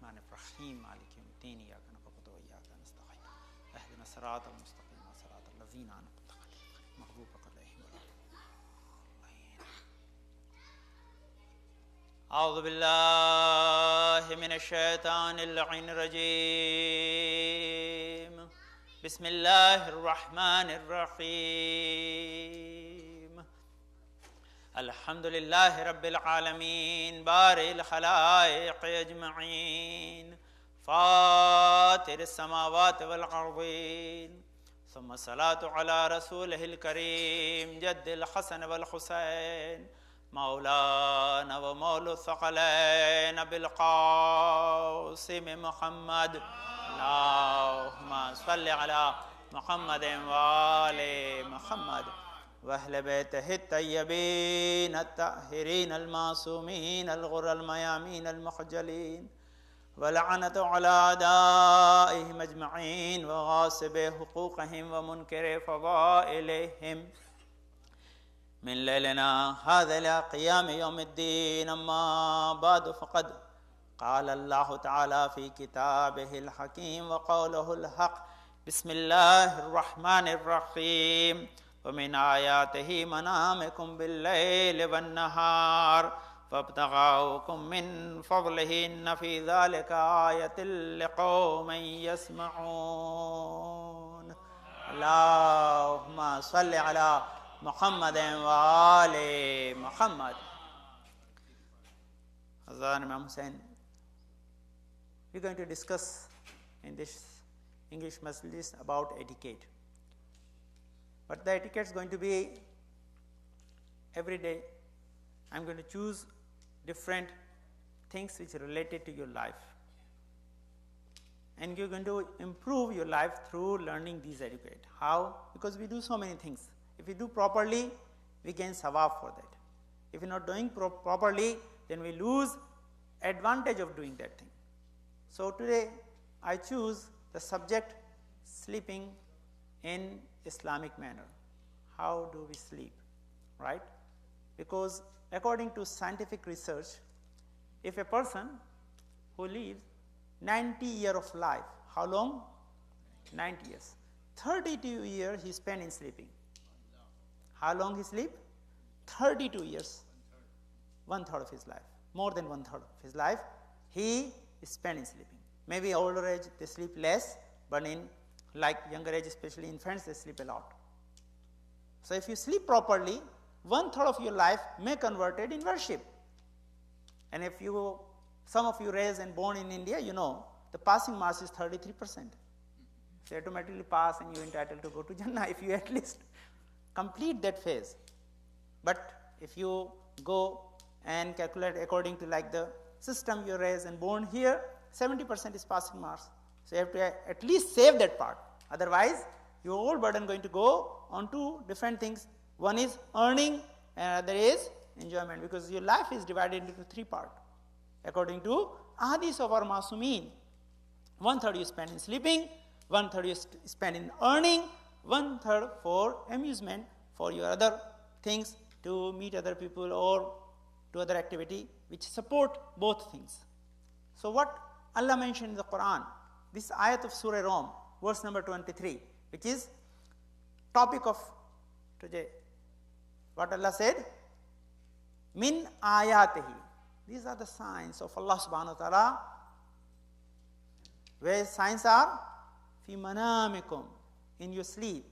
الرحمن الرحيم مالك يوم الدين إياك نعبد وإياك نستعين اهدنا الصراط المستقيم صراط الذين أنعمت عليهم غير المغضوب عليهم ولا الضالين. أعوذ بالله من الشيطان اللعين الرجيم. بسم الله الرحمن الرحيم. الحمد لله رب العالمين بارئ الخلائق أجمعين فاطر السماوات والأرضين ثم الصلاة على رسوله الكريم جد الحسن والحسين مولانا ومولى الثقلين بالقاسم محمد. اللهم صل على محمد وآل محمد وأهل بيته الطيبين الطاهرين المعصومين الغر الميامين المخجلين ولعنة على أعدائهم أجمعين وغاصب حقوقهم ومنكر فضائلهم من ليلنا هذا إلى قيام يوم الدين. أما بعد فقد قال الله تعالى في كتابه الحكيم وقوله الحق. بسم الله الرحمن الرحيم. ومن آياته منامكم بالليل والنهار فابتغاؤكم من فضله إن في ذلك آية لقوم يسمعون. اللهم صل على محمد وآل محمد. Hazrat Imam Hussain, we're going to discuss in this English majlis about etiquette. But the etiquette is going to be every day. I'm going to choose different things which are related to your life. And you're going to improve your life through learning these etiquette. How? Because we do so many things. If we do properly, we gain sawab for that. If we're not doing properly, then we lose advantage of doing that thing. So today I choose the subject sleeping in Islamic manner. How do we sleep, right? Because according to scientific research, if a person who lives 90 years of life, how long? 90 years. 32 years he spent in sleeping. How long he sleep? 32 years. 1/3 of his life. More than 1/3 of his life he spent in sleeping. Maybe older age they sleep less, but in like younger age, especially infants, they sleep a lot. So if you sleep properly, 1/3 of your life may converted in worship. And if you, some of you raised and born in India, you know the passing marks is 33%. So you automatically pass and you're entitled to go to Jannah if you at least complete that phase. But if you go and calculate according to like the system you're raised and born here, 70% is passing marks. So you have to at least save that part. Otherwise, your whole burden going to go on to different things. One is earning and other is enjoyment, because your life is divided into 3 parts. According to Ahadith of our Masumeen, 1/3 you spend in sleeping, 1/3 you spend in earning, 1/3 for amusement, for your other things, to meet other people or to other activity which support both things. So what Allah mentioned in the Quran, this ayat of Surah Rum, verse number 23, which is topic of today. What Allah said? Min ayatihi. These are the signs of Allah subhanahu wa ta'ala. Where signs are? Fi manamikum, in your sleep.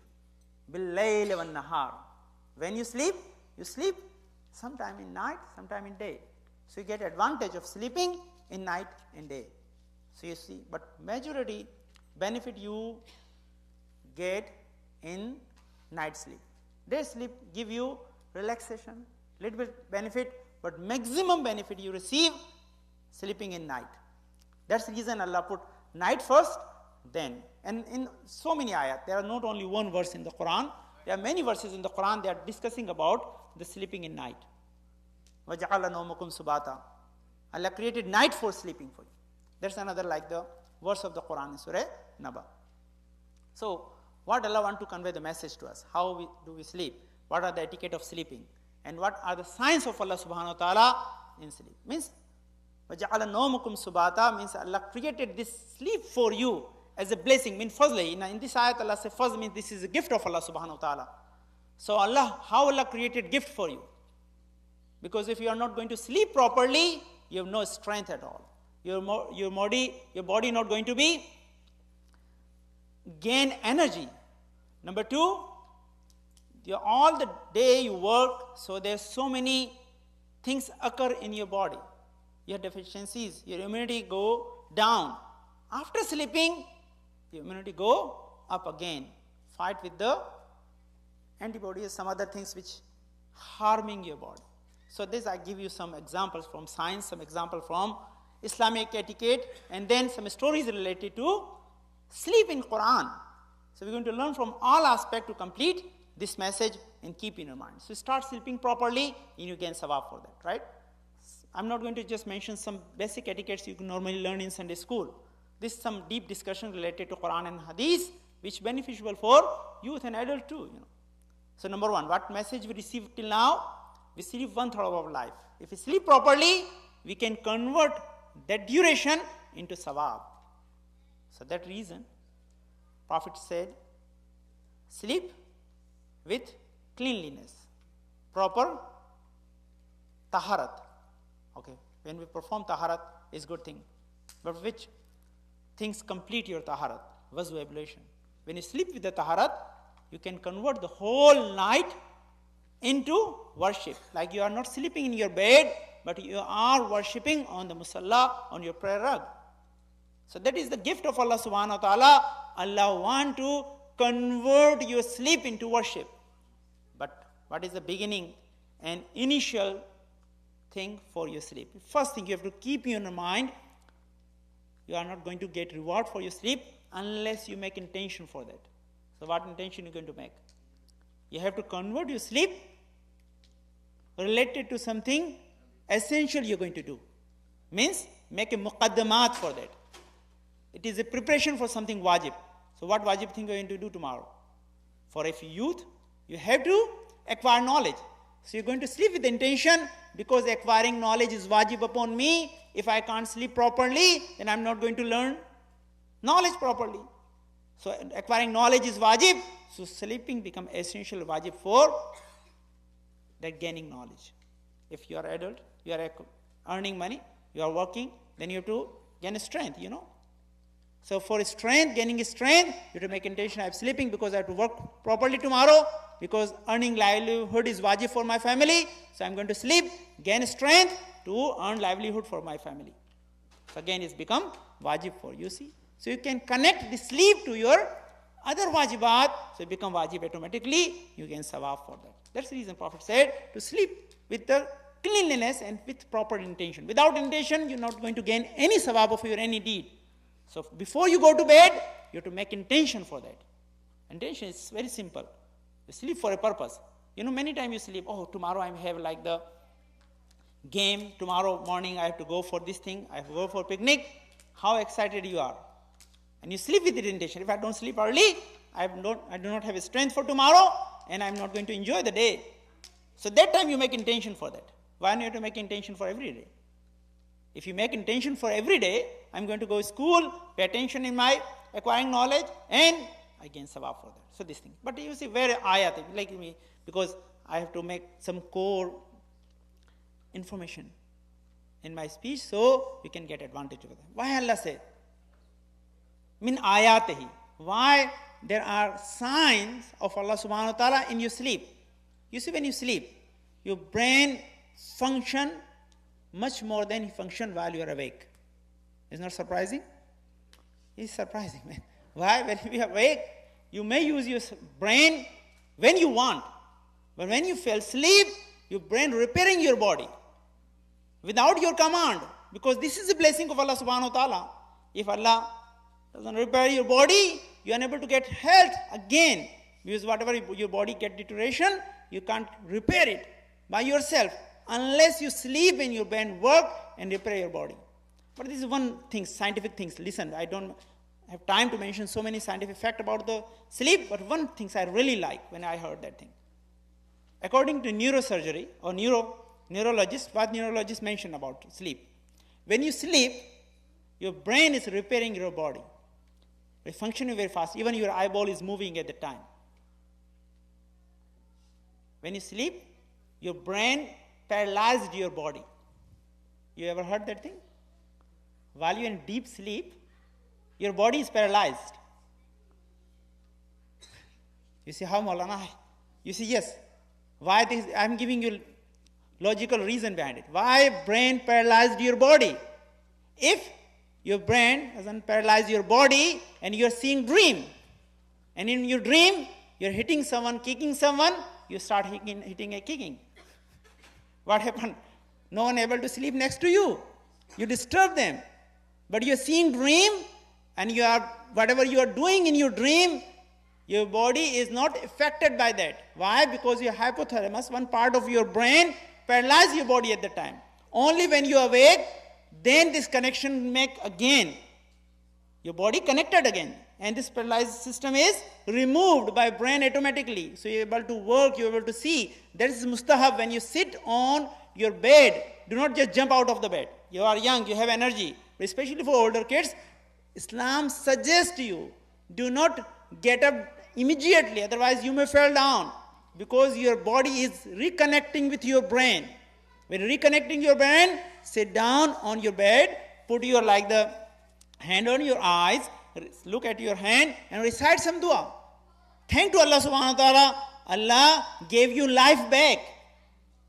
Bil layl wan nahar. When you sleep sometime in night, sometime in day. So you get advantage of sleeping in night and day. So you see, but majority benefit you get in night sleep. Day sleep give you relaxation, little bit benefit, but maximum benefit you receive sleeping in night. That's the reason Allah put night first, then. And in so many ayat, there are not only one verse in the Quran, there are many verses in the Quran that are discussing about the sleeping in night. وَجَعَلَ نَوْمَكُمْ سُبَاتًا. Allah created night for sleeping for you. That's another like the verse of the Quran in Surah Naba. So what Allah want to convey the message to us? How do we sleep? What are the etiquette of sleeping? And what are the signs of Allah subhanahu wa ta'ala in sleep? Means وَجَعَلَ نَوْمُكُمْ سُبَاتًا means Allah created this sleep for you as a blessing. Means fazli. In this ayat Allah says fazl means this is a gift of Allah subhanahu wa ta'ala. So how Allah created gift for you? Because if you are not going to sleep properly, you have no strength at all. Your body not going to be gain energy. Number two, all the day you work, so there's so many things occur in your body. Your deficiencies, your immunity go down. After sleeping, your immunity go up again. Fight with the antibodies, some other things which harming your body. So this I give you some examples from science, some example from Islamic etiquette, and then some stories related to sleep in Quran. So we're going to learn from all aspects to complete this message and keep in your mind. So start sleeping properly and you gain sawab for that, right? I'm not going to just mention some basic etiquettes you can normally learn in Sunday school. This is some deep discussion related to Quran and Hadith, which is beneficial for youth and adult too. So number one, what message we received till now? We sleep 1/3 of our life. If we sleep properly, we can convert that duration into sawab. So that reason, Prophet said, sleep with cleanliness, proper taharat. Okay, when we perform taharat is good thing. But which things complete your taharat? Wuzu ablution. When you sleep with the taharat, you can convert the whole night into worship. Like you are not sleeping in your bed, but you are worshipping on the musalla, on your prayer rug. So that is the gift of Allah subhanahu wa ta'ala. Allah want to convert your sleep into worship. But what is the beginning and initial thing for your sleep? First thing you have to keep in your mind, you are not going to get reward for your sleep unless you make intention for that. So what intention you are going to make? You have to convert your sleep related to something essential you are going to do. Means make a muqaddamat for that. It is a preparation for something wajib. So what wajib thing are you going to do tomorrow? For if youth, you have to acquire knowledge. So you're going to sleep with the intention, because acquiring knowledge is wajib upon me. If I can't sleep properly, then I'm not going to learn knowledge properly. So acquiring knowledge is wajib. So sleeping becomes essential wajib for that gaining knowledge. If you are adult, you are earning money, you are working, then you have to gain strength, So for strength, gaining strength, you have to make intention, I'm sleeping because I have to work properly tomorrow, because earning livelihood is wajib for my family. So I'm going to sleep, gain strength to earn livelihood for my family. So again, it's become wajib for you, see. So you can connect the sleep to your other wajibat, so it become wajib automatically, you gain sawab for that. That's the reason Prophet said to sleep with the cleanliness and with proper intention. Without intention, you're not going to gain any sawab of your any deed. So before you go to bed, you have to make intention for that. Intention is very simple. You sleep for a purpose. Many times you sleep, tomorrow I have like the game, tomorrow morning I have to go for this thing, I have to go for picnic. How excited you are. And you sleep with the intention. If I don't sleep early, I do not have strength for tomorrow, and I'm not going to enjoy the day. So that time you make intention for that. Why not you have to make intention for every day? If you make intention for every day, I'm going to go to school, pay attention in my acquiring knowledge, and I gain sawab for that. So this thing. But you see, where ayat, like me, because I have to make some core information in my speech, so you can get advantage of that. Why Allah said? Min ayatihi. Why there are signs of Allah subhanahu wa ta'ala in your sleep. You see, when you sleep, your brain function much more than it function while you are awake. Isn't that surprising? It's surprising, man. Why? When you are awake, you may use your brain when you want. But when you fell asleep, your brain repairing your body without your command. Because this is a blessing of Allah subhanahu wa ta'ala. If Allah doesn't repair your body, you are unable to get health again. Because whatever your body get deterioration, you can't repair it by yourself unless you sleep and your brain work and repair your body. But this is one thing, scientific things. Listen, I don't have time to mention so many scientific facts about the sleep, but one thing I really like when I heard that thing. According to neurosurgery or neurologists, what neurologists mention about sleep? When you sleep, your brain is repairing your body. It's functioning very fast. Even your eyeball is moving at the time. When you sleep, your brain paralyzed your body. You ever heard that thing? While you're in deep sleep, your body is paralyzed. You say, how, Maulana? You say, yes. Why this? I'm giving you logical reason behind it. Why brain paralyzed your body? If your brain doesn't paralyze your body and you're seeing dream, and in your dream, you're hitting someone, kicking someone, you start hitting and kicking. What happened? No one able to sleep next to you. You disturb them. But you're seeing dream, and you are whatever you are doing in your dream, your body is not affected by that. Why? Because your hypothalamus, one part of your brain, paralyzes your body at the time. Only when you awake, then this connection make again. Your body connected again. And this paralyzed system is removed by brain automatically. So you're able to work, you're able to see. That is mustahab. When you sit on your bed, do not just jump out of the bed. You are young, you have energy. But especially for older kids, Islam suggests you, do not get up immediately, otherwise you may fall down, because your body is reconnecting with your brain. When reconnecting your brain, sit down on your bed, put your the hand on your eyes, look at your hand and recite some dua. Thank to Allah subhanahu wa ta'ala, Allah gave you life back.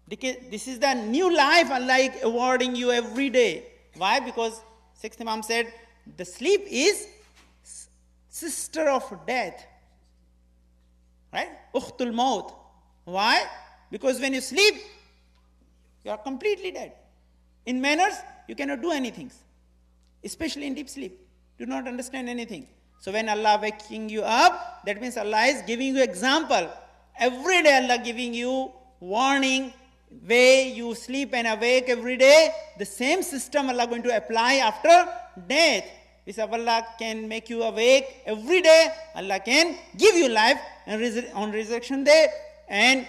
This is the new life Allah is awarding you every day. Why? Because sixth Imam said, the sleep is sister of death. Right? Ukhtul maut. Why? Because when you sleep, you are completely dead. In manners, you cannot do anything. Especially in deep sleep. Do not understand anything. So when Allah waking you up, that means Allah is giving you example. Every day Allah giving you warning, way you sleep and awake every day. The same system Allah going to apply after death. If Allah can make you awake every day, Allah can give you life and on resurrection day and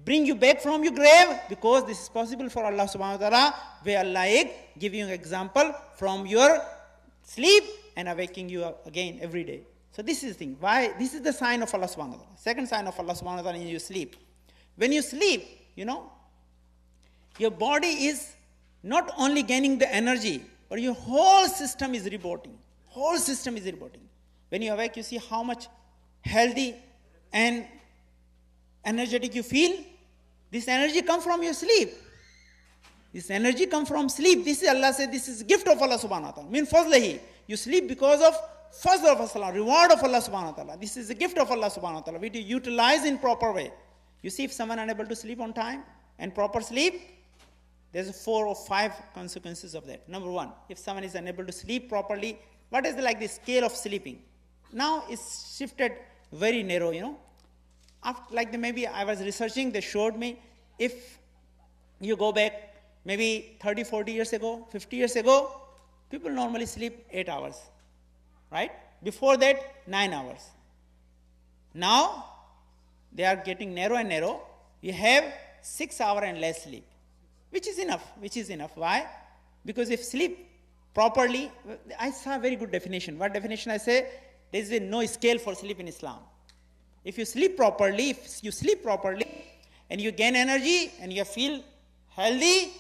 bring you back from your grave, because this is possible for Allah subhanahu wa ta'ala, where Allah is giving you example from your sleep and awaking you up again every day. So this is the thing. Why? This is the sign of Allah subhanahu wa ta'ala. Second sign of Allah subhanahu wa ta'ala in your sleep. When you sleep, your body is not only gaining the energy, but your whole system is reporting. Whole system is reporting. When you awake, you see how much healthy and energetic you feel. This energy comes from your sleep. This energy comes from sleep. This is Allah said, this is gift of Allah subhanahu wa ta'ala. Min fazlahi. You sleep because of fazl of Allah, reward of Allah subhanahu wa ta'ala. This is a gift of Allah subhanahu wa ta'ala. We utilize in proper way. You see, if someone unable to sleep on time and proper sleep, there's 4 or 5 consequences of that. Number 1, if someone is unable to sleep properly, what is the scale of sleeping? Now it's shifted very narrow, After maybe I was researching, they showed me, if you go back maybe 30, 40 years ago, 50 years ago, people normally sleep 8 hours, right? Before that, 9 hours. Now, they are getting narrow and narrow. You have 6 hours and less sleep, which is enough. Why? Because if sleep properly, I saw a very good definition. What definition I say? There is no scale for sleep in Islam. If you sleep properly, and you gain energy and you feel healthy,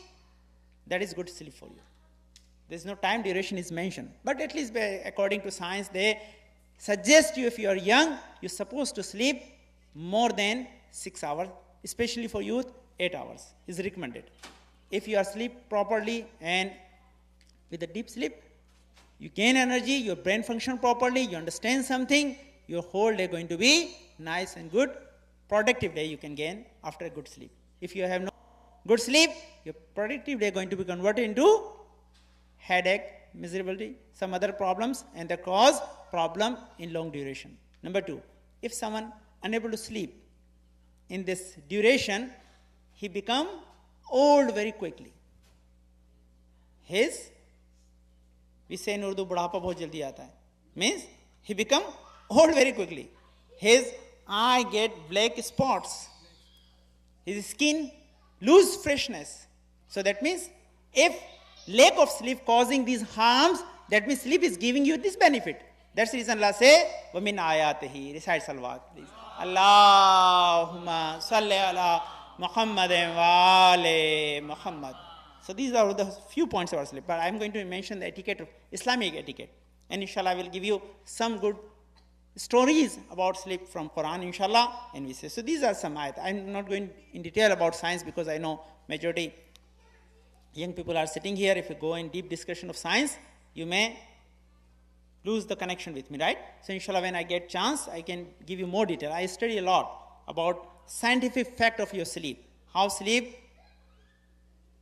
that is good sleep for you. There's no time duration is mentioned. But at least according to science, they suggest you, if you are young, you're supposed to sleep more than 6 hours, especially for youth, 8 hours is recommended. If you are sleep properly and with a deep sleep, you gain energy, your brain function properly, you understand something, your whole day going to be nice and good, productive day you can gain after a good sleep. If you have no good sleep, your productive day going to be converted into headache, miserability, some other problems, and they cause problem in long duration. Number 2, if someone unable to sleep in this duration, he become old very quickly. We say in Urdu, budhapa bahut jaldi aata hai. Means he become old very quickly. His eye get black spots. His skin lose freshness. So that means if lack of sleep causing these harms, that means sleep is giving you this benefit. That's the reason Allah say, وَمِنْ آيَاتِهِ. Recite salawat, please. Allahumma salli ala Muhammadin wa ali Muhammad. So these are the few points about sleep. But I'm going to mention the etiquette of Islamic etiquette. And inshallah, I will give you some good stories about sleep from Quran, inshallah. And we say, so these are some ayat. I'm not going in detail about science because I know majority young people are sitting here. If you go in deep discussion of science, you may lose the connection with me, right? So inshallah, when I get chance, I can give you more detail. I study a lot about scientific fact of your sleep. How sleep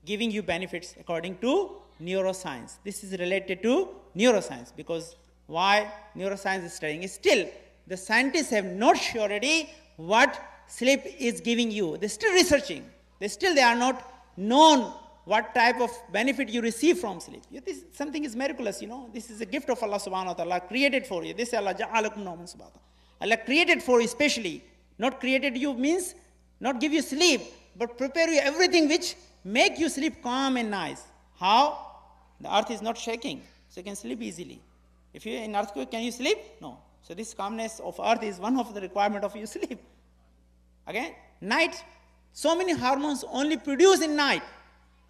giving you benefits according to neuroscience. This is related to neuroscience because why neuroscience is studying is still the scientists have not surety what sleep is giving you. They're still researching. They are not known what type of benefit you receive from sleep. This something is miraculous, you know. This is a gift of Allah subhanahu wa ta'ala created for you. This is Allah ja'alakum nawman subhanahu. Allah created for you specially. Not created you means not give you sleep, but prepare you everything which make you sleep calm and nice. How? The earth is not shaking, so you can sleep easily. If you're in earthquake, can you sleep? No. So this calmness of earth is one of the requirement of your sleep. Again, night, so many hormones only produced in night.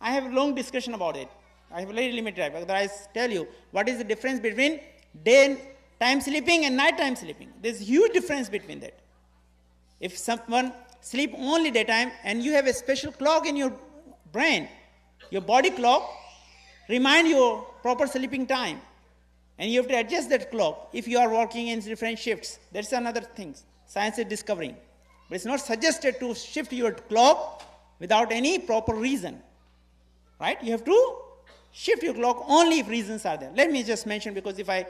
I have a long discussion about it. I have very limited time. Otherwise, tell you what is the difference between daytime sleeping and nighttime sleeping. There's a huge difference between that. If someone sleep only daytime and you have a special clock in your brain, your body clock remind you proper sleeping time. And you have to adjust that clock if you are working in different shifts. That's another thing science is discovering. But it's not suggested to shift your clock without any proper reason. Right? You have to shift your clock only if reasons are there. Let me just mention, because if I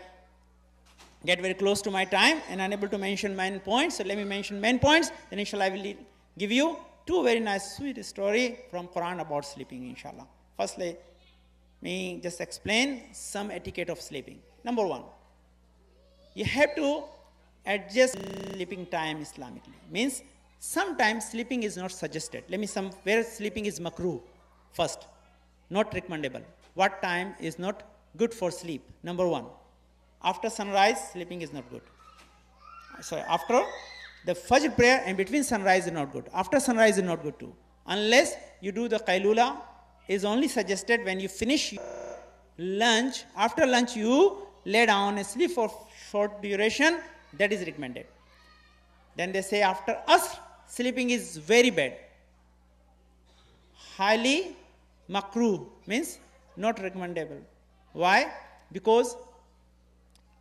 get very close to my time and unable to mention main points, so let me mention main points, then inshallah I will give you two very nice sweet story from Quran about sleeping, inshallah. Firstly, let me just explain some etiquette of sleeping. Number one, you have to adjust sleeping time Islamically. Means sometimes sleeping is not suggested. Where sleeping is makruh first. Not recommendable. What time is not good for sleep? Number one, after sunrise, sleeping is not good. Sorry, after the Fajr prayer and between sunrise is not good. After sunrise is not good too. Unless you do the qailula, is only suggested when you finish lunch. After lunch, you lay down and sleep for short duration. That is recommended. Then they say after us, sleeping is very bad. Highly makruh means not recommendable. Why? Because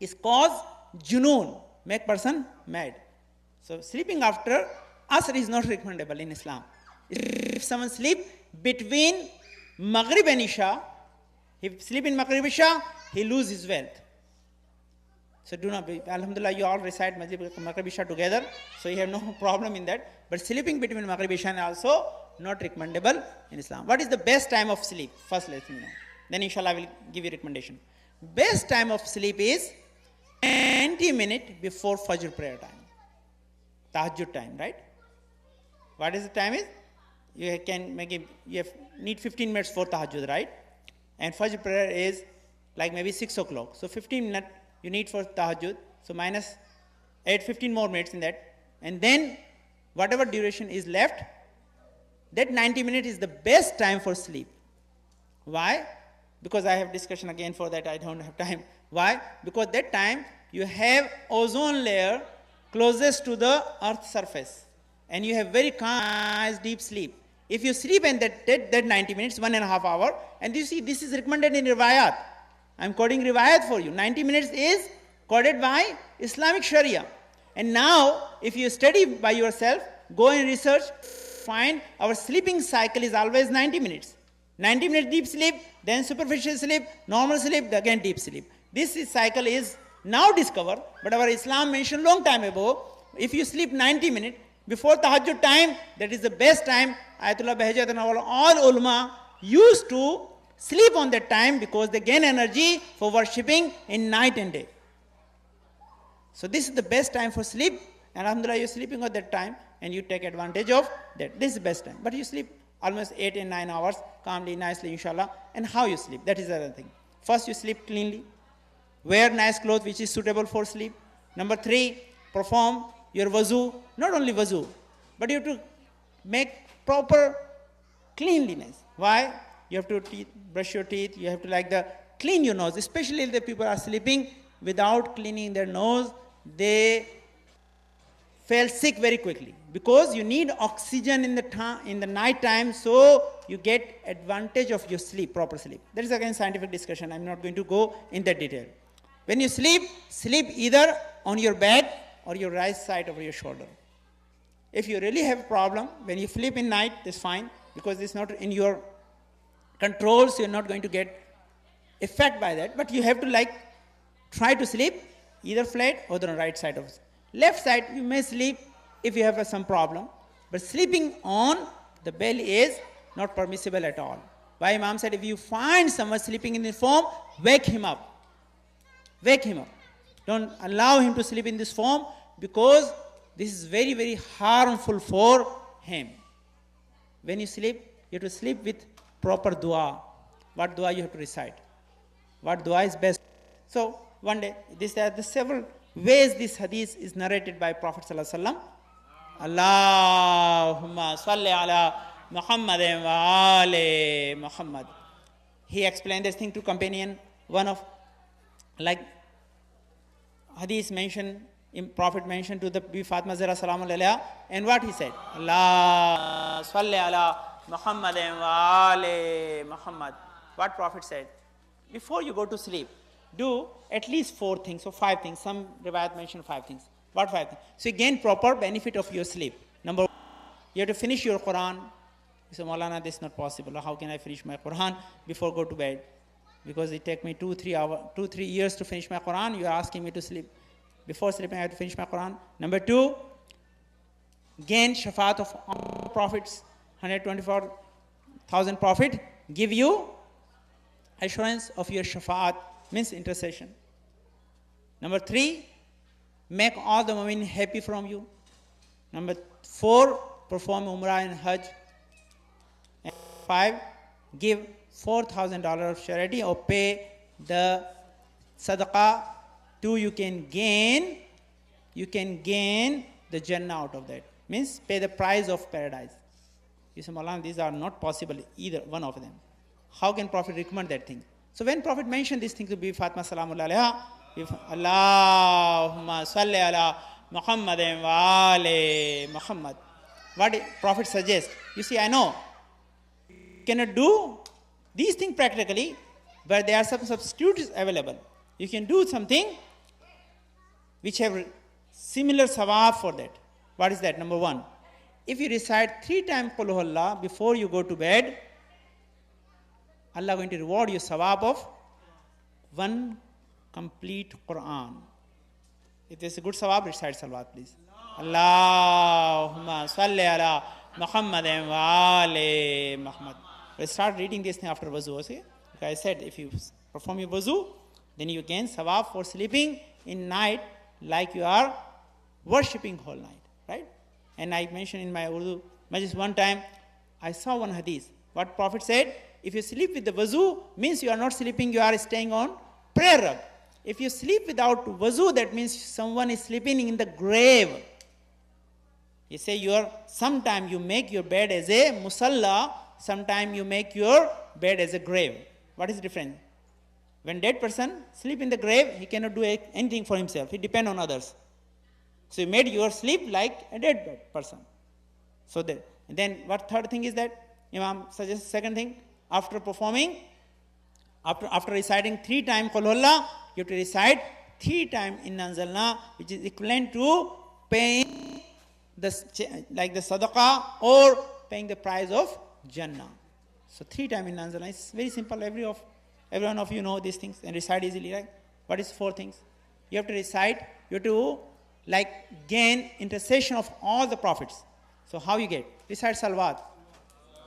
it's cause junoon, make person mad. So sleeping after asr is not recommendable in Islam. If someone sleep between Maghrib and Isha, if sleep in Maghrib Isha, he lose his wealth. So do not be, alhamdulillah, you all recite Maghrib Isha together, so you have no problem in that. But sleeping between Maghrib Isha is also not recommendable in Islam. What is the best time of sleep? First let me know. Then inshallah I will give you recommendation. Best time of sleep is 20 minutes before Fajr prayer time. Tahajjud time, right? What is the time is? You can make it, need 15 minutes for Tahajjud, right? And Fajr prayer is like maybe 6 o'clock. So 15 minutes you need for Tahajjud. So add 15 more minutes in that. And then whatever duration is left, that 90 minutes is the best time for sleep. Why? Because I have discussion again for that, I don't have time. Why? Because that time you have ozone layer closest to the earth's surface. And you have very calm, deep sleep. If you sleep in that 90 minutes, 1.5 hours, and you see this is recommended in Riwayat. I'm quoting Riwayat for you. 90 minutes is quoted by Islamic Sharia. And now, if you study by yourself, go and research, find our sleeping cycle is always 90 minutes. 90 minutes deep sleep, then superficial sleep, normal sleep, again deep sleep. This cycle is now discovered, but our Islam mentioned long time ago, if you sleep 90 minutes, before Tahajjud time, that is the best time. Ayatollah Bahjat and all ulama used to sleep on that time because they gain energy for worshipping in night and day. So this is the best time for sleep, and alhamdulillah you're sleeping at that time and you take advantage of that. This is the best time. But you sleep almost 8 and 9 hours, calmly, nicely, inshallah. And how you sleep, that is the other thing. First, you sleep cleanly. Wear nice clothes which is suitable for sleep. Number 3, perform your wuzu. Not only wuzu, but you have to make proper cleanliness. Why? You have to brush your teeth, you have to clean your nose, especially if the people are sleeping without cleaning their nose, they fall sick very quickly, because you need oxygen in the night time, so you get advantage of your sleep, proper sleep. That is again scientific discussion. I'm not going to go in that detail. When you sleep either on your bed or your right side over your shoulder. If you really have a problem, when you sleep in night, that's fine, because it's not in your control, so you're not going to get affected by that. But you have to try to sleep either flat or the right side of it. Left side, you may sleep if you have some problem, but sleeping on the belly is not permissible at all. Why Imam said, if you find someone sleeping in this form, wake him up. Wake him up. Don't allow him to sleep in this form, because this is very, very harmful for him. When you sleep, you have to sleep with proper dua. What dua you have to recite? What dua is best? So, one day, there are the several ways this hadith is narrated by Prophet ﷺ. Allahumma salli ala Muhammadin wa ali Muhammad. He explained this thing to companion. One of hadith mentioned, Prophet mentioned to the Fatima Zahra salamu alayha, and what he said? Allah salli ala Muhammadin wa ali Muhammad. What Prophet said? Before you go to sleep, do at least 4 things or 5 things. Some riwayat mentioned 5 things. What 5 things? So you gain proper benefit of your sleep. Number 1, you have to finish your Quran. You say, Maulana, this is not possible. How can I finish my Quran before go to bed? Because it takes me 2-3 years to finish my Quran. You are asking me to sleep. Before sleeping, I have to finish my Quran. Number 2, gain shafaat of all prophets. 124,000 prophets give you assurance of your shafaat, means intercession. Number 3, make all the mu'min happy from you. Number 4, perform umrah and hajj. And 5, give $4,000 of charity or pay the sadaqah. 2, you can gain the Jannah out of that. Means pay the price of paradise. You say, Maulana, these are not possible, either one of them. How can Prophet recommend that thing? So when Prophet mentioned this thing to be Fatima salamu alayha, Allahumma salli ala Muhammadin wa ali Muhammad. What Prophet suggests? You see, I know you cannot do these things practically, but there are some substitutes available. You can do something which have similar sawab for that. What is that? Number 1, if you recite 3 times Qul Huwallah before you go to bed, Allah is going to reward you sawab of 1 complete Quran. If there's a good sawab, recite salawat, please. Allahumma salli ala Muhammadin wa ali Muhammad. We'll start reading this thing after wuzu. Okay? Like I said, if you perform your wuzu, then you gain sawab for sleeping in night like you are worshipping whole night. Right? And I mentioned in my Urdu majlis one time, I saw one hadith. What Prophet said, if you sleep with the wuzu, means you are not sleeping, you are staying on prayer rug. If you sleep without wuzu, that means someone is sleeping in the grave. You say sometime you make your bed as a musalla, sometime you make your bed as a grave. What is the difference? When dead person sleep in the grave, he cannot do anything for himself. He depends on others. So you made your sleep like a dead person. So then what third thing is that? Imam suggests second thing, after performing, after reciting 3 times Qul Huwallah, you have to recite 3 times Inna Anzalna, which is equivalent to paying the sadaqah or paying the price of Jannah. So 3 times Inna Anzalna is very simple. Everyone of you know these things and recite easily, right? What is 4 things? You have to recite, you have to gain intercession of all the prophets. So how you get? Recite salawat.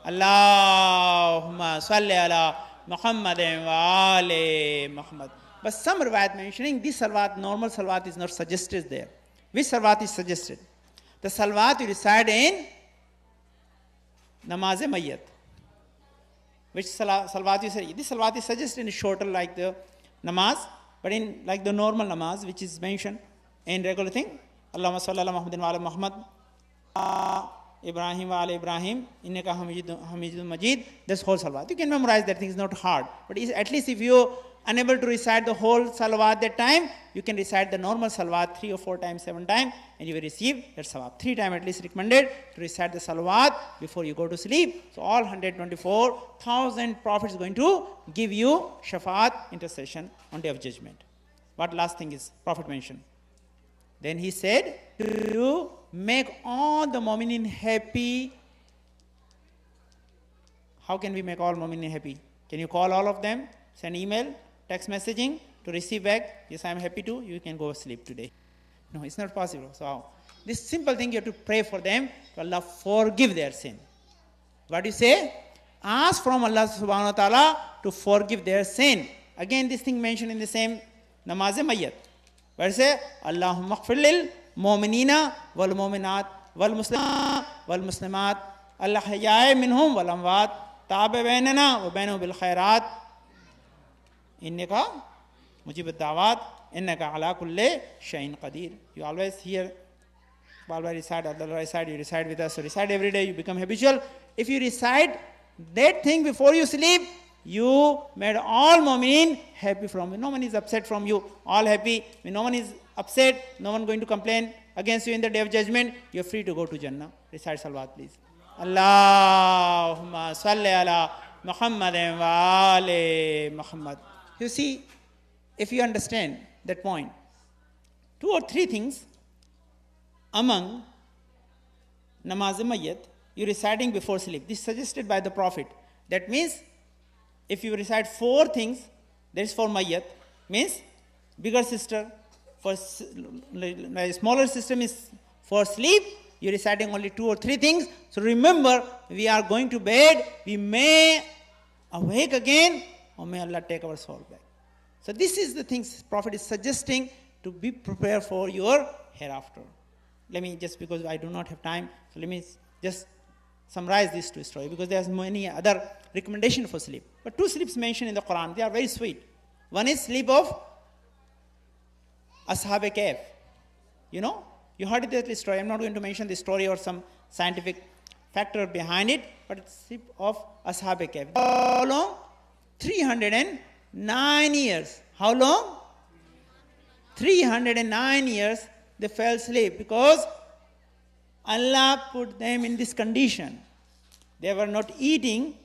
Allahumma salli ala Muhammadin wa ali Muhammad. But some riwayat mentioning this salawat, normal salawat is not suggested there. Which salawat is suggested? The salawat you recite in namaz mayyat. Which salawat you say? This salawat is suggested in shorter like the namaz, but in like the normal namaz, which is mentioned in regular thing. Allahumma salli ala Muhammadin wa ala Muhammad. Ibrahim wa ala Ibrahim. Innaka Hamidun Majid. This whole salawat. You can memorize that thing, is not hard. But at least if you unable to recite the whole salawat that time, you can recite the normal salawat 3 or 4 times, 7 times, and you will receive that salawat. 3 times at least recommended to recite the salawat before you go to sleep. So all 124,000 prophets going to give you shafaat, intercession on day of judgment. What last thing is Prophet mentioned? Then he said, to make all the mu'minin happy. How can we make all mu'minin happy? Can you call all of them? Send email, text messaging to receive back. Yes, I am happy to. You can go sleep today. No, it's not possible. So this simple thing you have to pray for them. To Allah forgive their sin. What do you say? Ask from Allah subhanahu wa ta'ala to forgive their sin. Again, this thing mentioned in the same namaz mayyat. Where it say, Allahumma ghfir lil mu'minina wal mu'minat wal muslimat al ahya'i minhum wal amwat tabi bainana wa bainahum bil khairat innaka mujib ad-da'wat innaka ala kulli shay'in qadir. You always hear, always recite, you recite with us. So recite every day, you become habitual. If you recite that thing before you sleep, you made all mu'minin happy from you. No one is upset from you. All happy. When no one is upset, no one going to complain against you in the day of judgment. You are free to go to Jannah. Recite salawat, please. Allahumma salli ala Muhammadin wa ali Muhammad. You see, if you understand that point, 2 or 3 things among namaz mayyat, you reciting before sleep. This is suggested by the Prophet. That means, if you recite 4 things, that is for mayyat, means bigger sister, for smaller system is for sleep, you are reciting only 2 or 3 things. So remember, we are going to bed, we may awake again, or may Allah take our soul back. So this is the things Prophet is suggesting to be prepared for your hereafter. Let me just, because I do not have time, so let me just summarize these 2 stories, because there's many other recommendations for sleep. But 2 sleeps mentioned in the Quran, they are very sweet. One is sleep of Ashab-e Kahf. You know, you heard that story. I'm not going to mention the story or some scientific factor behind it, but it's sleep of Ashab-e Kahf. How long? 309 years. How long? 309 years they fell asleep, because Allah put them in this condition. They were not eating,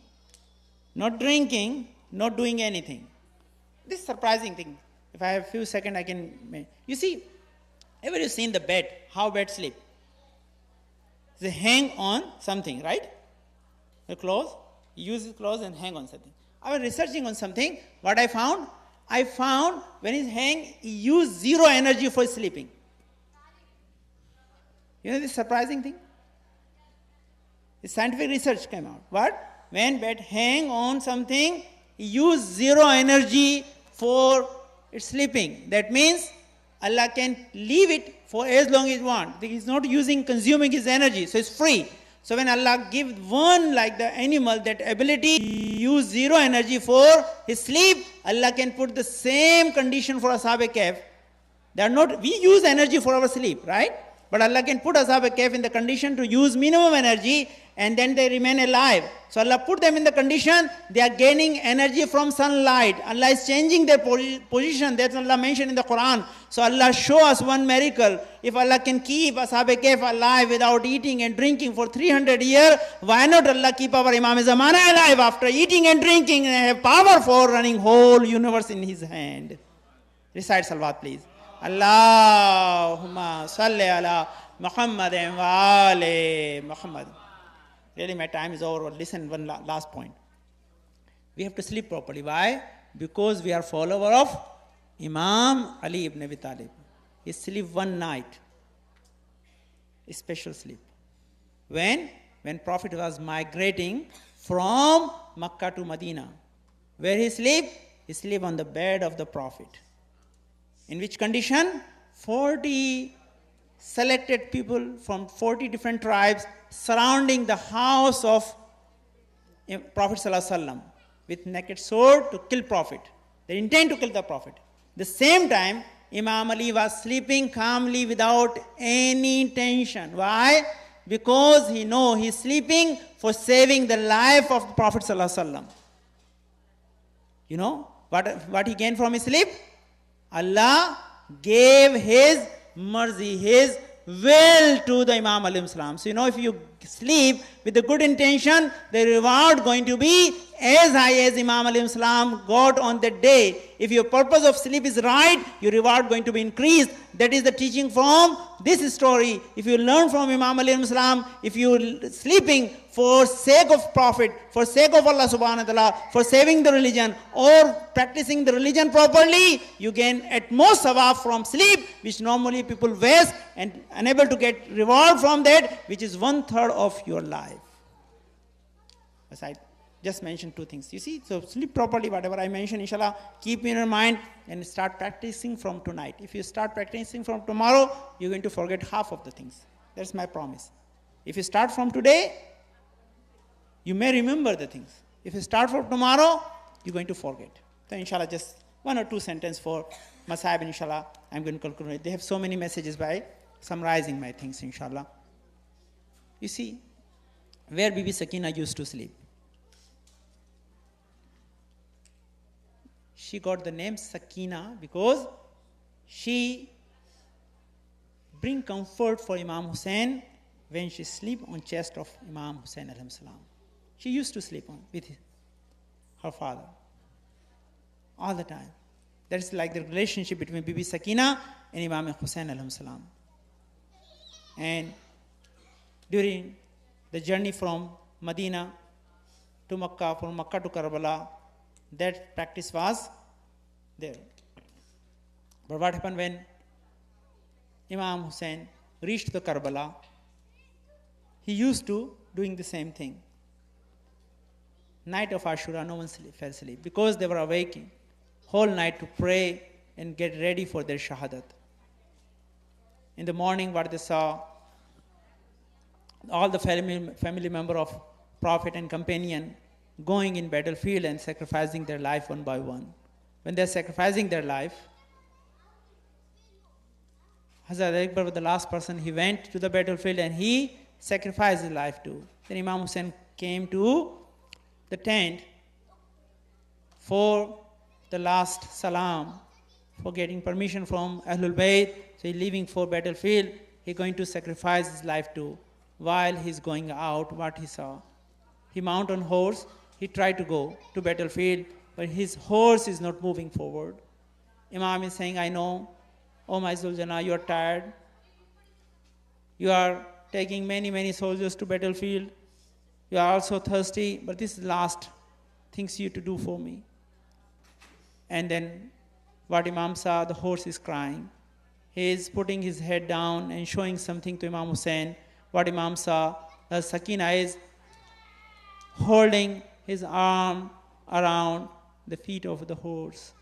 not drinking, not doing anything. This surprising thing. If I have a few seconds, I can. You see, ever you seen the bed, how bed sleep? They hang on something, right? The clothes, you use the clothes and hang on something. I was researching on something. What I found when he hang, he used 0 energy for sleeping. You know this surprising thing? The scientific research came out. What? When bed hang on something, he used 0 energy for its sleeping. That means Allah can leave it for as long as He wants. He is not consuming His energy, so it's free. So when Allah gives one, like the animal, that ability to use 0 energy for his sleep, Allah can put the same condition for Ashab-e Kahf. They are not, we use energy for our sleep, right? But Allah can put Ashab-e Kahf in the condition to use minimum energy, and then they remain alive. So Allah put them in the condition, they are gaining energy from sunlight. Allah is changing their position. That's Allah mentioned in the Quran. So Allah show us one miracle. If Allah can keep Ashab-e Kahf alive without eating and drinking for 300 years, why not Allah keep our Imam Zamana alive after eating and drinking and have power for running whole universe in his hand? Recite salawat, please. Allahumma salli ala Muhammadin wa ali Muhammad. Really, my time is over. Listen, one last point. We have to sleep properly. Why? Because we are follower of Imam Ali ibn Abi Talib. He sleep one night. A special sleep. When Prophet was migrating from Makkah to Medina. Where he sleep? He sleep on the bed of the Prophet. In which condition? 40 selected people from 40 different tribes surrounding the house of Prophet ﷺ with naked sword to kill Prophet. They intend to kill the Prophet. The same time, Imam Ali was sleeping calmly without any tension. Why? Because he knows he's sleeping for saving the life of the Prophet ﷺ. You know what he gained from his sleep? Allah gave his mercy, his will to the Imam alayhi salam. So if you sleep with a good intention, the reward going to be as high as Imam alayhi salam got on that day. If your purpose of sleep is right, your reward going to be increased. That is the teaching from this story. If you learn from Imam alayhi salam, if you sleeping for sake of Prophet, for sake of Allah subhanahu wa ta'ala, for saving the religion or practicing the religion properly, you gain at most sawab from sleep, which normally people waste and unable to get reward from that, which is 1/3 of your life. As I just mentioned two things. You see, so sleep properly, whatever I mentioned, inshallah, keep in your mind and start practicing from tonight. If you start practicing from tomorrow, you're going to forget half of the things. That's my promise. If you start from today, you may remember the things. If you start from tomorrow, you're going to forget. So inshallah, just one or two sentences for Masahib, inshallah, I'm going to conclude. They have so many messages by summarizing my things, inshallah. You see, where Bibi Sakina used to sleep. She got the name Sakina because she bring comfort for Imam Hussein when she sleep on chest of Imam Hussein alayhi salam. She used to sleep on with her father all the time. That is like the relationship between Bibi Sakina and Imam Hussein alayhi salam. And during the journey from Medina to Makkah, from Makkah to Karbala, that practice was there. But what happened when Imam Hussein reached the Karbala? He used to doing the same thing. Night of Ashura, no one fell asleep because they were awaking whole night to pray and get ready for their shahadat. In the morning, what they saw, all the family member of Prophet and companion going in battlefield and sacrificing their life one by one. When they're sacrificing their life, Hazrat Akbar was the last person. He went to the battlefield and he sacrificed his life too. Then Imam Hussein came to the tent for the last salam, for getting permission from Ahlul Bayt. So he's leaving for battlefield. He's going to sacrifice his life too. While he's going out, what he saw? He mounted on horse. He tried to go to battlefield, but his horse is not moving forward. Imam is saying, I know, oh my Zuljana, you are tired. You are taking many soldiers to battlefield. You are also thirsty, but this is the last things you to do for me. And then what Imam saw, the horse is crying. He is putting his head down and showing something to Imam Hussein. What Imam saw, the Sakina is holding his arm around the feet of the horse.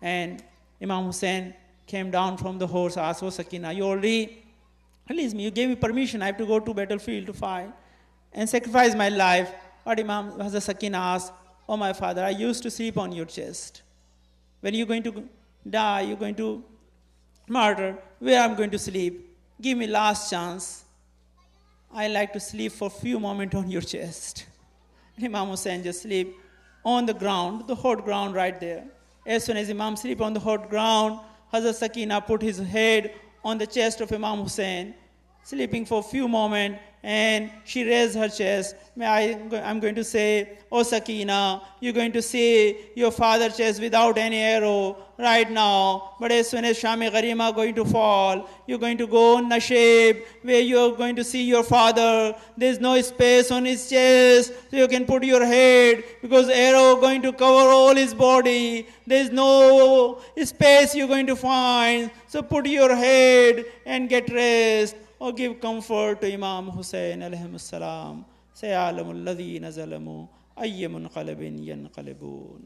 And Imam Hussein came down from the horse, asked, oh Sakina, you already released me. You gave me permission. I have to go to battlefield to fight and sacrifice my life. What Imam Hazrat Sakina asked, oh my father, I used to sleep on your chest. When you're going to die, you're going to murder, where I'm going to sleep? Give me last chance. I like to sleep for few moments on your chest. And Imam Hussein just sleep on the ground, the hot ground right there. As soon as Imam sleep on the hot ground, Hazrat Sakina put his head on the chest of Imam Hussein, sleeping for few moments, and she raised her chest. I'm going to say, oh Sakina, you're going to see your father's chest without any arrow right now. But as soon as Shami Gharima going to fall, you're going to go Nashib, where you're going to see your father. There's no space on his chest, so you can put your head, because arrow going to cover all his body. There's no space you're going to find. So put your head and get rest. Or give comfort to Imam Hussein alayhi salam. Sayalamu alladhina zalamu ayya munqalibin yanqalibun.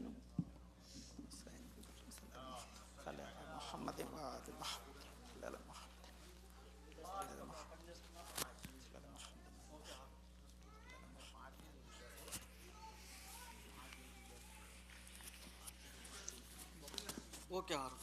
Okay, Haruf.